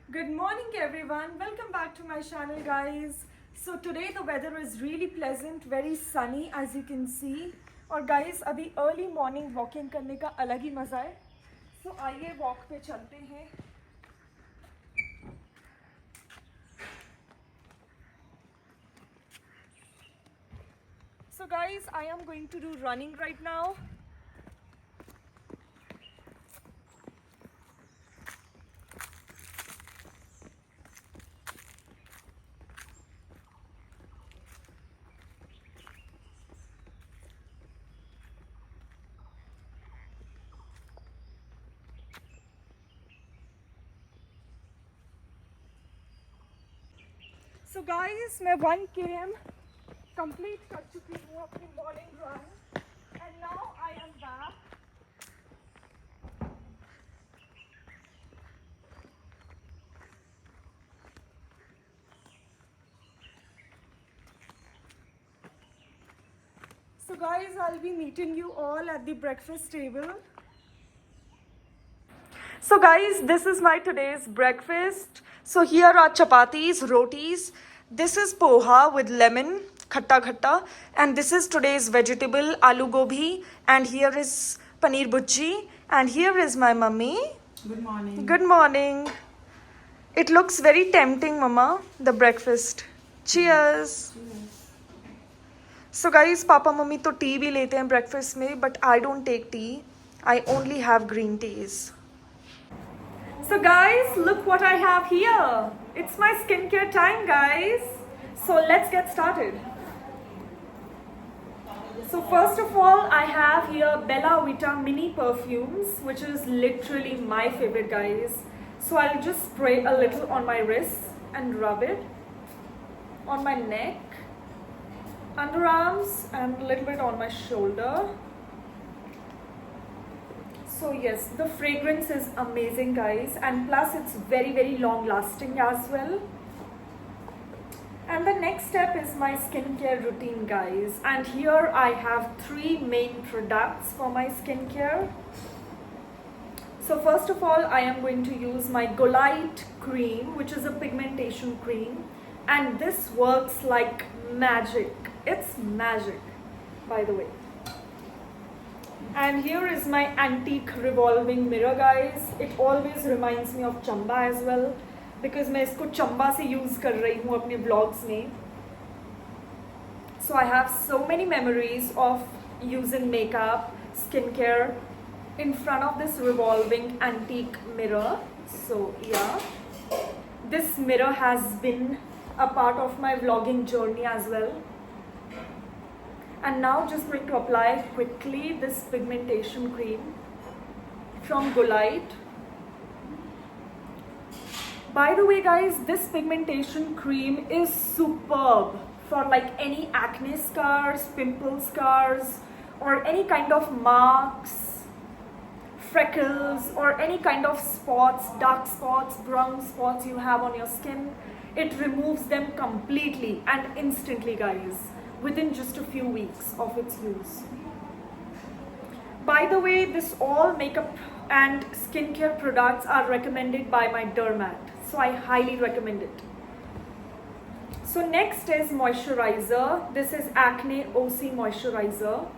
Good morning everyone. Welcome back to my channel guys. So today the weather is really pleasant, very sunny as you can see. और guys अभी early morning walking करने का अलग ही मज़ा है. So आइए walk पे चलते हैं. So guys, I am going to do running right now. So guys, मैं 1 km complete कर चुकी हूँ अपनी morning run and now I am back. So guys, I'll be meeting you all at the breakfast table. So guys, this is my today's breakfast. So here are chapatis, rotis. This is poha with lemon, khatta khatta. And this is today's vegetable, aloo gobi. And here is paneer bhurji. And here is my mummy. Good morning. Good morning. It looks very tempting, mama, the breakfast. Cheers. So guys, papa mummy to tea bhi lete hain breakfast mein, but I don't take tea. I only have green teas. So guys, look what I have here. It's my skincare time, guys. So let's get started. So first of all, I have here Bella Vita mini perfumes, which is literally my favorite, guys. So I'll just spray a little on my wrists and rub it on my neck, underarms, and a little bit on my shoulder. So yes, the fragrance is amazing, guys, and plus it's very long lasting as well. And the next step is my skincare routine, guys, and here I have 3 main products for my skincare. So first of all, I am going to use my Golite cream, which is a pigmentation cream, and this works like magic. It's magic, by the way. And here is my antique revolving mirror, guys. It always reminds me of Chamba as well, because मैं इसको Chamba से use कर रही हूँ अपने vlogs में. So I have so many memories of using makeup, skincare in front of this revolving antique mirror. So yeah, this mirror has been a part of my vlogging journey as well. And now just going to apply quickly this pigmentation cream from Golite. By the way, guys, this pigmentation cream is superb for like any acne scars, pimple scars, or any kind of marks, freckles, or any kind of spots, dark spots, brown spots you have on your skin. It removes them completely and instantly, guys, within just a few weeks of its use. By the way, this all makeup and skincare products are recommended by my dermat, so I highly recommend it. So next is moisturizer. This is Acne OC moisturizer.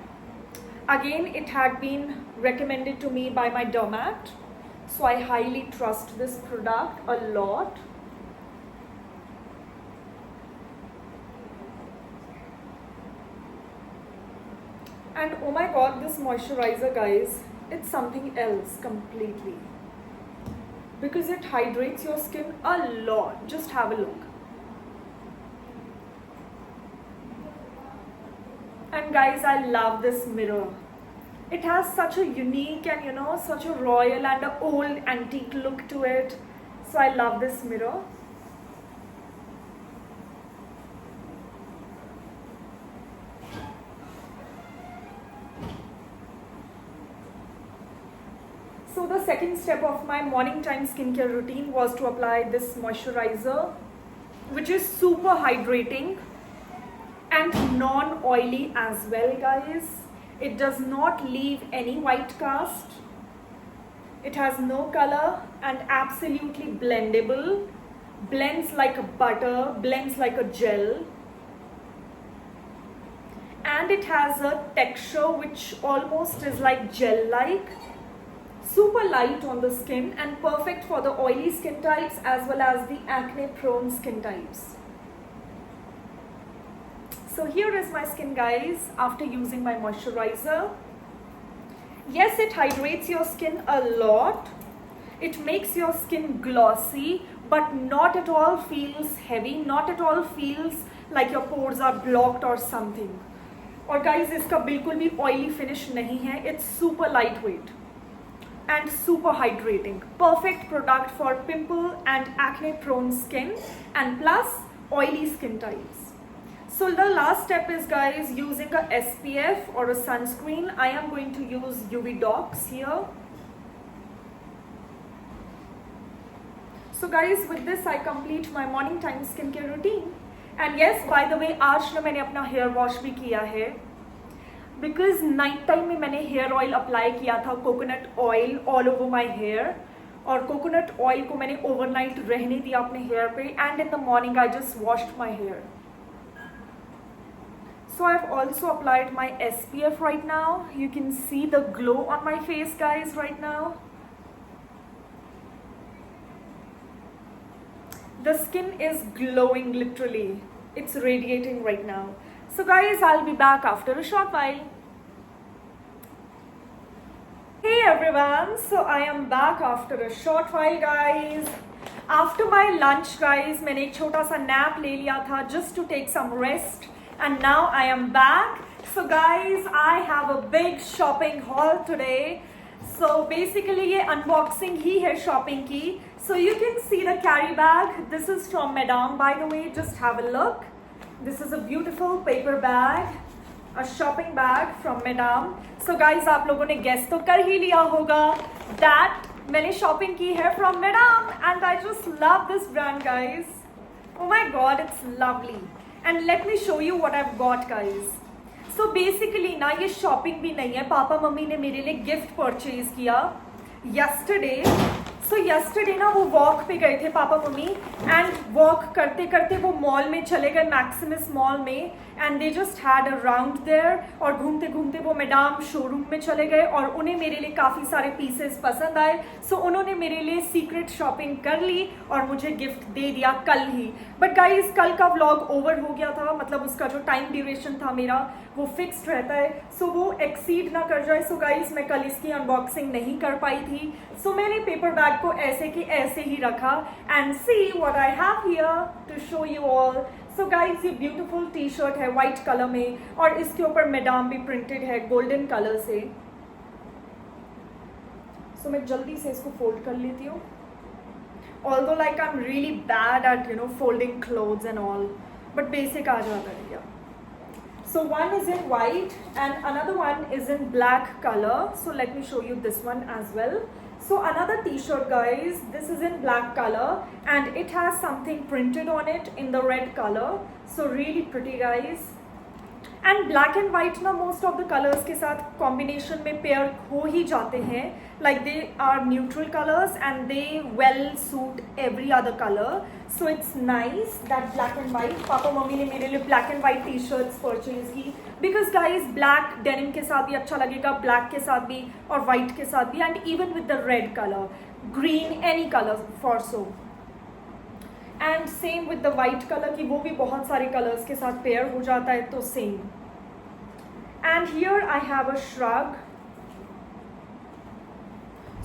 Again, it had been recommended to me by my dermat, so I highly trust this product a lot. And oh my god, this moisturizer, guys, it's something else completely, because it hydrates your skin a lot. Just have a look. And guys, I love this mirror. It has such a unique and such a royal and a old antique look to it. So I love this mirror. So the second step of my morning time skincare routine was to apply this moisturizer, which is super hydrating and non-oily as well, guys. It does not leave any white cast. It has no color and absolutely blendable. Blends like a butter, blends like a gel. And it has a texture which almost is like gel-like. Super light on the skin and perfect for the oily skin types as well as the acne-prone skin types. So here is my skin, guys, after using my moisturizer. Yes, it hydrates your skin a lot. It makes your skin glossy, but not at all feels heavy, not at all feels like your pores are blocked or something. और guys, इसका बिल्कुल भी oily finish नहीं है. It's super lightweight and super hydrating. Perfect product for pimple and acne prone skin and plus oily skin types. So the last step is, guys, using a SPF or a sunscreen. I am going to use UV Docs here. So guys, with this I complete my morning time skincare routine. And yes, by the way, आज ना मैंने अपना hair wash भी किया है because night time में मैंने hair oil apply किया था, coconut oil all over my hair. और कोकोनट ऑयल को मैंने ओवरनाइट रहने दिया अपने हेयर पे and in the morning I just washed my hair. So I've also applied my SPF right now. You can see the glow on my face, guys, right now. The skin is glowing literally. It's radiating right now. So guys, I'll be back after a short while. Hey everyone, so I am back after a short while, guys. After my lunch, guys, मैंने एक छोटा सा nap ले लिया था just to take some rest. And now I am back. So guys, I have a big shopping haul today. So basically ये unboxing ही है shopping की. So you can see the carry bag. This is from Madame, by the way. Just have a look. This is a beautiful paper bag, a shopping bag from Madame. So guys, आप लोगों ने guess तो कर ही लिया होगा that मैंने shopping की है from Madame, and I just love this brand, guys. Oh my God, it's lovely. And let me show you what I've got, guys. So basically ना ये shopping भी नहीं है, पापा मम्मी ने मेरे लिए gift purchase किया yesterday. So yesterday ना वो walk पे गए थे पापा मम्मी and walk करते करते वो mall में चले गए, Maximus Mall में, and they just had a round there. और घूमते घूमते वो मैडम शोरूम में चले गए और उन्हें मेरे लिए काफ़ी सारे पीसेस पसंद आए. सो उन्होंने मेरे लिए सीक्रेट शॉपिंग कर ली और मुझे गिफ्ट दे दिया कल ही. बट गाइज कल का व्लॉग ओवर हो गया था, मतलब उसका जो टाइम ड्यूरेशन था मेरा वो फिक्स्ड रहता है, सो वो एक्सीड ना कर जाए. सो गाइज मैं कल इसकी अनबॉक्सिंग नहीं कर पाई थी. सो मैंने पेपर बैग को ऐसे कि ऐसे ही रखा and see what I have here to show you all. So guys ये ब्यूटीफुल टी शर्ट है वाइट कलर में और इसके ऊपर मैडम भी प्रिंटेड है गोल्डन कलर से. सो मैं जल्दी से इसको फोल्ड कर लेती हूँ. Although like I'm really bad at folding clothes and all, but basic आ जाता है यार. So one is in white and another one is in black color. So let me show you this one as well. So another t-shirt, guys, this is in black color and it has something printed on it in the red color. So really pretty, guys. And black and white ना most of the colours के साथ combination में pair हो ही जाते हैं. Like they are neutral colours and they well suit every other colour. So it's nice that black and white. Papa mummy ने मेरे लिए black and white T shirts purchase की बिकॉज गाइज ब्लैक डेनिम के साथ भी अच्छा लगेगा, black के साथ भी और वाइट के साथ भी, and even with the red colour, green, any colour for so. And same with the white colour की वो भी बहुत सारे कलर्स के साथ पेयर हो जाता है, तो same. And here I have a shrug.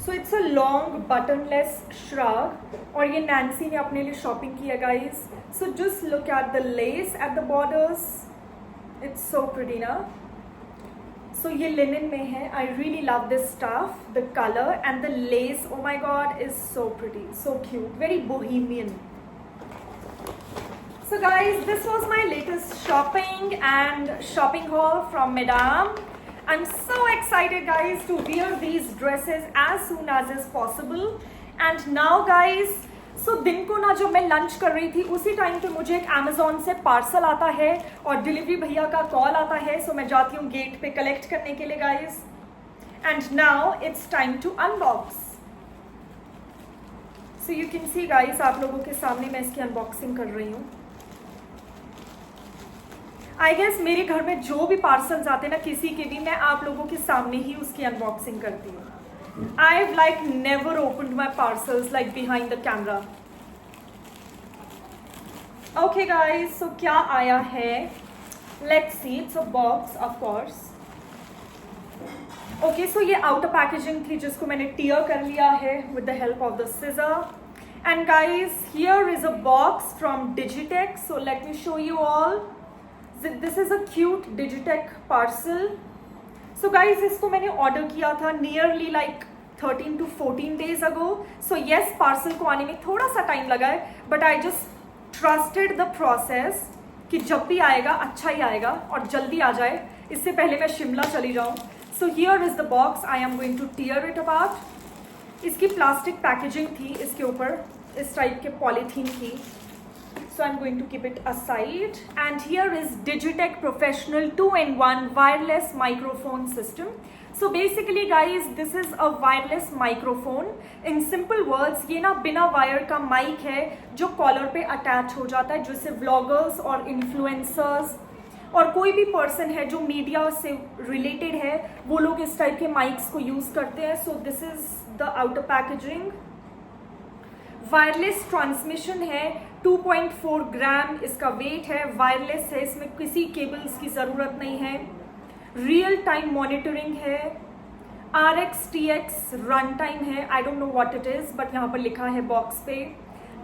So it's a long buttonless shrug और ये नैन्सी ने अपने लिए शॉपिंग की है, guys. So just look at the lace at the borders. It's so pretty ना. सो ये लिनन में है. I really love this stuff, the colour and the lace. Oh my God, is so pretty, so cute, very bohemian. So guys, this was my latest shopping and shopping haul from Madame. I'm so excited, guys, to wear these dresses as soon as is possible. And now, guys, so दिन को ना जब मैं lunch कर रही थी उसी time पे मुझे एक Amazon से पार्सल आता है और डिलीवरी भैया का कॉल आता है. सो मैं जाती हूँ गेट पे कलेक्ट करने के लिए, guys. And now it's time to unbox. So you can see guys, आप लोगों के सामने मैं इसकी अनबॉक्सिंग कर रही हूँ। आई गेस मेरे घर में जो भी पार्सल्स आते हैं ना, किसी के भी, मैं आप लोगों के सामने ही उसकी अनबॉक्सिंग करती हूँ। I have like never opened my parcels like behind the camera. Okay guys, so क्या आया है, let's see. It's a box of course. Okay, so ये आउटर पैकेजिंग थी जिसको मैंने टीयर कर लिया है with the help of the scissor. And guys, here is a box from Digitek, so let me show you all. This is a cute Digitek parcel. So guys, इसको मैंने order किया था nearly like 13 to 14 days ago. So yes, parcel को आने में थोड़ा सा time लगा है, but I just trusted the process कि जब भी आएगा अच्छा ही आएगा और जल्दी आ जाए, इससे पहले मैं शिमला चली जाऊँ। So here is the box, I am going to tear it apart. इसकी प्लास्टिक पैकेजिंग थी, इसके ऊपर इस टाइप के पॉलीथीन थी। So I'm going to keep it aside. And here is Digitech Professional 2-in-1 wireless microphone system. So basically guys, this is a wireless microphone. In simple words, ये ना बिना wire का माइक है जो collar पे attach हो जाता है, जिससे व्लॉगर्स और इन्फ्लुएंसर्स और कोई भी पर्सन है जो मीडिया से रिलेटेड है, वो लोग इस टाइप के माइक्स को यूज करते हैं। So this is the outer packaging. Wireless transmission है, 2.4 ग्राम इसका वेट है, वायरलेस है, इसमें किसी केबल्स की ज़रूरत नहीं है, रियल टाइम मॉनिटरिंग है, RX-TX रन टाइम है, I don't know what it is but यहाँ पर लिखा है बॉक्स पे।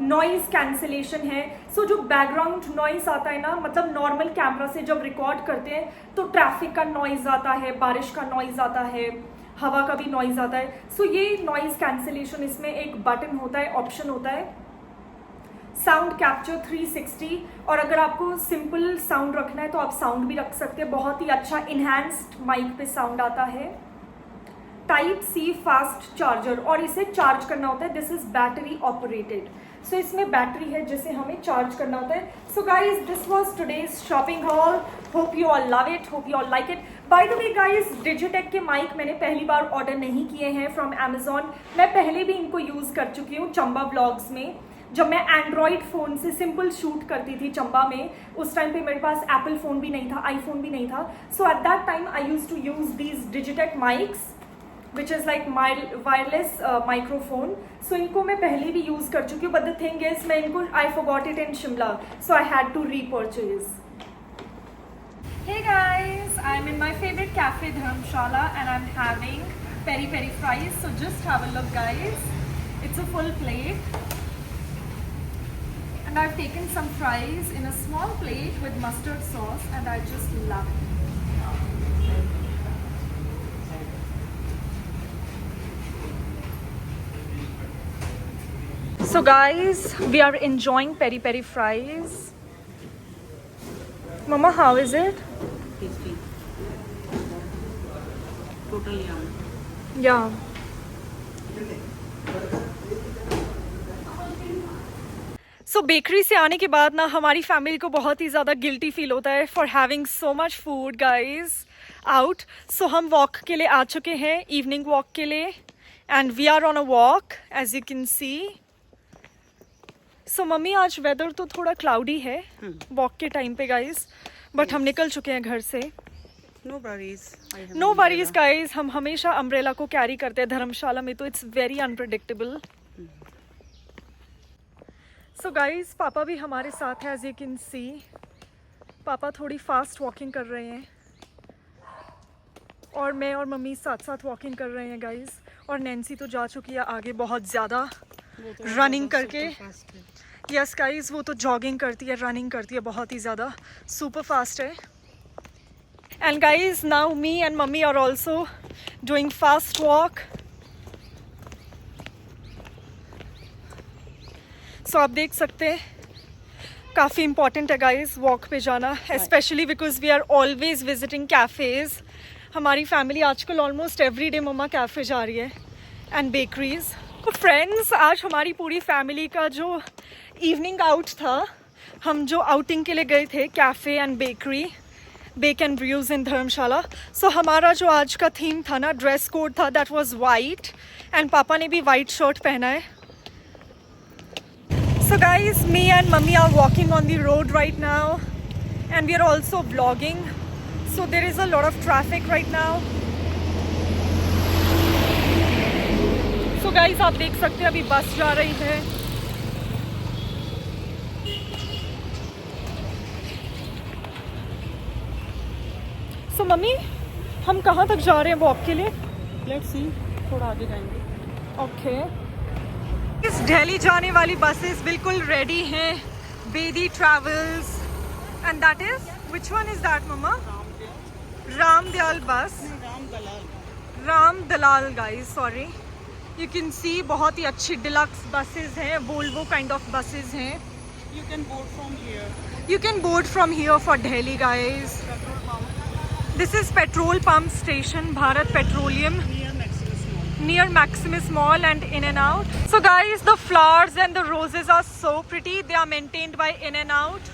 नॉइज़ कैंसिलेशन है। सो जो बैकग्राउंड नॉइज़ आता है ना, मतलब नॉर्मल कैमरा से जब रिकॉर्ड करते हैं तो ट्रैफिक का नॉइज़ आता है, बारिश का नॉइज़ आता है, हवा का भी नॉइज़ आता है। सो ये नॉइज़ कैंसिलेशन, इसमें एक बटन होता है, ऑप्शन होता है, साउंड कैप्चर 360। और अगर आपको सिंपल साउंड रखना है तो आप साउंड भी रख सकते हैं। बहुत ही अच्छा इन्हांस्ड माइक पे साउंड आता है। टाइप सी फास्ट चार्जर, और इसे चार्ज करना होता है। This is battery operated. So इसमें बैटरी है जिसे हमें चार्ज करना होता है। So guys, this was today's shopping haul. Hope you all love it, hope you all like it. By the way guys, Digitek के माइक मैंने पहली बार ऑर्डर नहीं किए हैं फ्रॉम अमेजॉन। मैं पहले भी इनको यूज़ कर चुकी हूँ चंबा ब्लॉग्स में। जब मैं एंड्रॉयड फ़ोन से सिंपल शूट करती थी चंबा में, उस टाइम पे मेरे पास एप्पल फ़ोन भी नहीं था, आईफोन भी नहीं था। So at that time I use to use these Digitek mics which is like wireless microphone. So इनको मैं पहले भी यूज़ कर चुकी हूँ, बट द थिंग इज मैं इनको I forgot it in Shimla, so I had to repurchase. Hey guys, I'm in my favorite cafe Dharamshala and I'm having peri peri fries. So just have a look guys. It's a full plate. And I've taken some fries in a small plate with mustard sauce and I just love it. So guys, we are enjoying peri peri fries. Mama, how is it? Tasty. Totally yum. Yeah. So bakery से आने के बाद ना हमारी family को बहुत ही ज़्यादा गिल्टी फील होता है for having so much food guys out. So हम वॉक के लिए आ चुके हैं, इवनिंग वॉक के लिए, and we are on a walk as you can see. So mummy, आज वेदर तो थोड़ा क्लाउडी है वॉक के टाइम पे गाइज, बट हम निकल चुके हैं घर से। नो वरीज गाइज, हम हमेशा अम्ब्रेला को कैरी करते हैं धर्मशाला में, तो it's very unpredictable. So guys, पापा भी हमारे साथ है एज यू कैन सी। पापा थोड़ी फास्ट वॉकिंग कर रहे हैं और मैं और मम्मी साथ साथ वॉकिंग कर रहे हैं गाइज। और नैन्सी तो जा चुकी है आगे बहुत ज़्यादा रनिंग करके। यस गाइज, वो तो जॉगिंग करती है, रनिंग करती है, बहुत ही ज़्यादा सुपर फास्ट है। And guys, now me and mummy are also doing fast walk. So आप देख सकते हैं काफ़ी इंपॉर्टेंट है गाइज वॉक पे जाना, specially because we are always visiting cafes. हमारी फैमिली आजकल almost every day mamma cafe जा रही है एंड बेकरीज। तो फ्रेंड्स, आज हमारी पूरी फैमिली का जो इवनिंग आउट था, हम जो आउटिंग के लिए गए थे cafe and bakery, bake and brews in Dharamshala. So हमारा जो आज का थीम था ना, ड्रेस कोड था, दैट वाज वाइट, एंड पापा ने भी वाइट शर्ट पहना है। So guys, me and mummy are walking on the road right now and we are also vlogging. So there is a lot of traffic right now. So guys, आप देख सकते हैं अभी बस जा रही है. So मम्मी, हम कहाँ तक जा रहे हैं वॉक के लिए? Let's see, थोड़ा आगे जाएंगे. ओके. इस दिल्ली जाने वाली बसेस बिल्कुल रेडी हैं. Bedi travels and that is which one is that मम्मा? Ramdayal bus. Ram Dalal guys, sorry. You can see बहुत ही अच्छी डिलक्स बसेस हैं. वोल्वो काइंड ऑफ बसेस हैं. You can board from here. You can board from here for Delhi guys. Petrol pump This is petrol pump station, Bharat Petroleum. near Maximus Mall. Near Maximus Mall and In-N-Out. So guys, the flowers and the roses are so pretty. They are maintained by In-N-Out.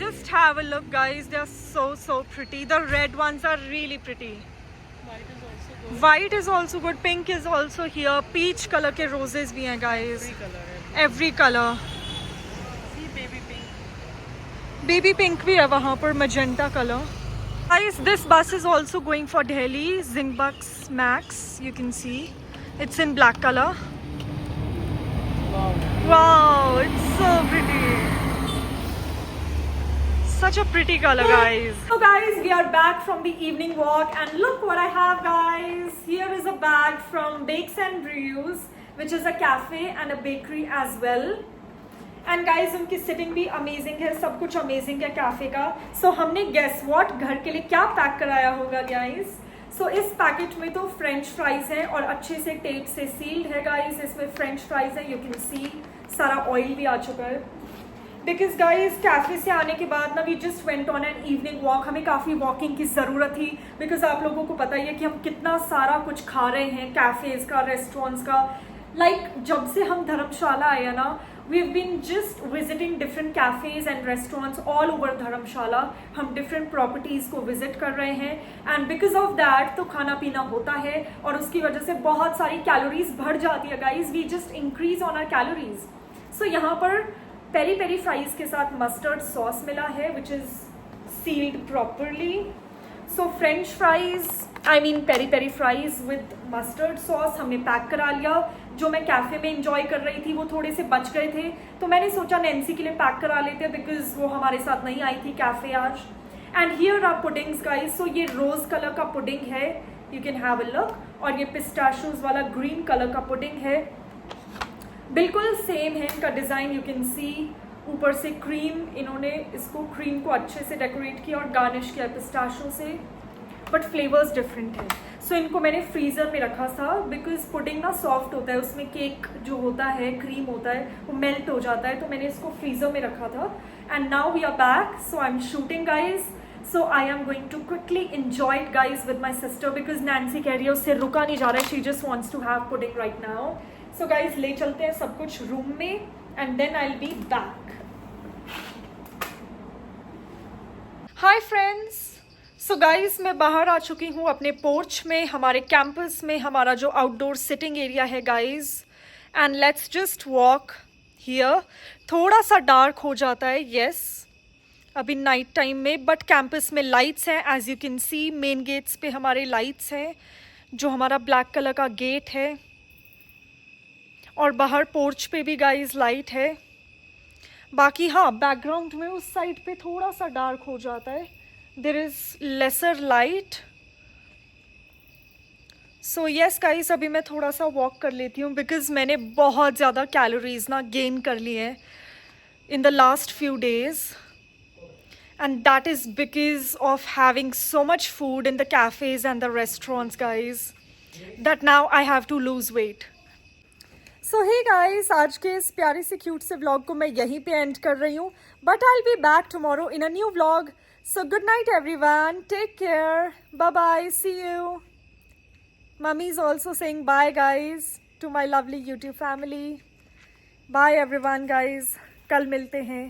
Just have a look guys, they are so pretty. The red ones are really pretty. White is also good. White is also good, pink is also here. Peach color के roses भी हैं guys. Every color है. Every color. See baby pink. Baby pink भी है वहाँ पर, magenta color. Guys, this bus is also going for Delhi, Zingbux Max. You can see it's in black color. Wow. Wow, it's so pretty. Such a pretty color, guys. So guys, we are back from the evening walk and look what I have guys. Here is a bag from Bakes and Brews, which is a cafe and a bakery as well. And guys उनकी sitting भी amazing है, सब कुछ amazing है cafe का. सो हमने guess what घर के लिए क्या पैक कराया होगा गाइज. सो इस पैकेट में तो फ्रेंच फ्राइज है और अच्छे से टेप से सील्ड है गाइज. इसमें फ्रेंच फ्राइज है, यू कैन सी सारा ऑयल भी आ चुका है. बिकॉज गाइज कैफे से आने के बाद ना we just went on an evening walk. हमें काफ़ी वॉकिंग की ज़रूरत थी बिकॉज आप लोगों को पता ही है कि हम कितना सारा कुछ खा रहे हैं कैफेज़ का, रेस्टोरेंट्स का. जब से हम धर्मशाला आए ना, we've been just visiting different cafes and restaurants all over धर्मशाला. हम different properties को visit कर रहे हैं and because of that तो खाना पीना होता है और उसकी वजह से बहुत सारी कैलोरीज बढ़ जाती है guys. We just increase on our calories. So यहाँ पर पेरी पेरी फ्राइज के साथ मस्टर्ड सॉस मिला है which is sealed properly. So French fries, I mean peri peri fries with mustard sauce हमने पैक करा लिया. जो मैं कैफे में इंजॉय कर रही थी वो थोड़े से बच गए थे तो मैंने सोचा नैन्सी के लिए पैक करा लेते बिकॉज वो हमारे साथ नहीं आई थी कैफे आज. And here are puddings guys. So ये रोज कलर का पुडिंग है, you can have a look. और ये पिस्ताशियोज वाला ग्रीन कलर का पुडिंग है, बिल्कुल सेम है इनका डिज़ाइन. यू कैन सी ऊपर से क्रीम, इन्होंने इसको क्रीम को अच्छे से डेकोरेट किया और गार्निश किया पिस्ताशियों से, बट फ्लेवर्स डिफरेंट है. सो इनको मैंने फ्रीज़र में रखा था बिकॉज पुडिंग ना सॉफ्ट होता है, उसमें केक जो होता है, क्रीम होता है, वो मेल्ट हो जाता है. तो मैंने इसको फ्रीज़र में रखा था. And now we are back. So I am shooting guys. So I am going to quickly enjoy it guys with my sister because Nancy कह रही है उससे रुका नहीं जा रहा है. She just wants to have pudding right now. So guys ले चलते हैं सब कुछ रूम में and then I will be back. Hi friends. So guys मैं बाहर आ चुकी हूँ अपने पोर्च में, हमारे कैंपस में, हमारा जो आउटडोर सिटिंग एरिया है guys. And let's just walk here. थोड़ा सा डार्क हो जाता है येस अभी नाइट टाइम में, बट कैंपस में लाइट्स हैं as you can see. Main gates पे हमारे लाइट्स हैं, जो हमारा ब्लैक कलर का गेट है, और बाहर पोर्च पे भी गाइज लाइट है. बाकी हाँ, बैकग्राउंड में उस साइड पे थोड़ा सा डार्क हो जाता है, there is lesser light. So yes guys, अभी मैं थोड़ा सा वॉक कर लेती हूँ बिकॉज मैंने बहुत ज़्यादा कैलोरीज ना गेन कर ली है in the last few days and that is because of having so much food in the cafes and the restaurants guys that now I have to lose weight. So hey guys, आज के इस प्यारी सी cute से vlog को मैं यहीं पे and कर रही हूँ, but I'll be back tomorrow in a new vlog. So good night everyone, take care, bye bye, see you. Mummy is also saying bye guys to my lovely YouTube family. Bye everyone guys, कल मिलते हैं.